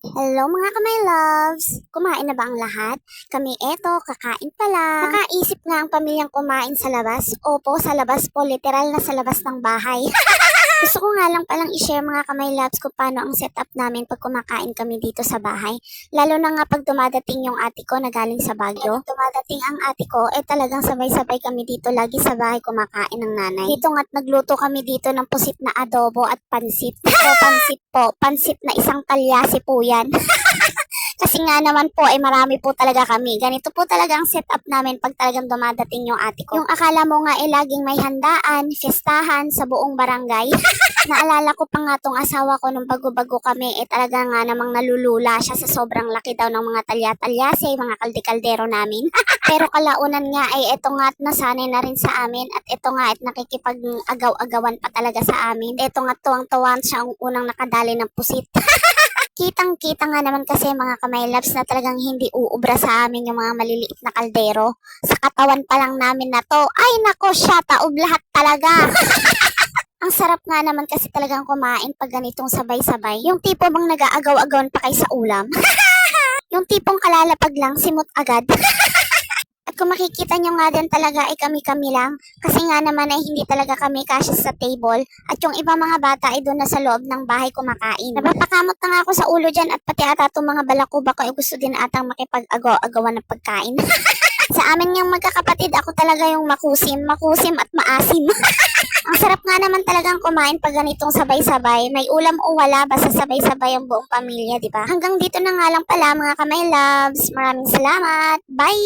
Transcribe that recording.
Hello mga kamay loves! Kumain na ba ang lahat? Kami eto, kakain pa lang. Nakaisip nga ang pamilyang kumain sa labas. Opo, sa labas po, literal na sa labas ng bahay. Gusto ko nga lang palang i-share mga kamay loves kung paano ang setup namin pag kumakain kami dito sa bahay. Lalo na nga pag dumadating yung ate ko na galing sa Baguio. Dumadating ang ate ko, talagang sabay-sabay kami dito lagi sa bahay kumakain ng nanay. Dito nga't nagluto kami dito ng pusit na adobo at pansit. Pansit po, pansit na isang kalyasi po yan. Kasi nga naman po marami po talaga kami. Ganito po talaga ang setup namin pag talagang dumadating yung ate ko. Yung akala mo nga laging may handaan, fiestahan sa buong barangay. Naalala ko pa nga tong asawa ko nung bago-bago kami talaga nga namang nalulula siya sa sobrang laki daw ng mga talya-talyase, mga kalde-kaldero namin. Pero kalaunan nga eto nga at nasanay na rin sa amin at eto nga nakikipag-agaw-agawan pa talaga sa amin. Eto nga tuwang-tuwan siya ang unang nakadali ng pusit. Kitang-kita nga naman kasi mga kamay loves na talagang hindi uubra sa amin yung mga maliliit na kaldero. Sa katawan pa lang namin na to, ay nako siya, taob lahat talaga. Ang sarap nga naman kasi talagang kumain pag ganitong sabay-sabay. Yung tipo bang nag-aagaw-agawan pa kayo sa ulam. Yung tipong kalalapag lang, simot agad. At kung makikita nyo nga din talaga kami-kami lang. Kasi nga naman hindi talaga kami kasya sa table. At yung ibang mga bata doon na sa loob ng bahay kumakain. Napapakamot na nga ako sa ulo dyan at pati ata itong mga balakubak ko gusto din atang makipag-agaw-agawan ng pagkain. Sa amin yung magkakapatid, ako talaga yung makusim at maasim. Ang sarap nga naman talagang kumain pag ganitong sabay-sabay. May ulam o wala, basta sabay-sabay ang buong pamilya, di ba? Hanggang dito na nga lang pala mga kamay loves. Maraming salamat. Bye!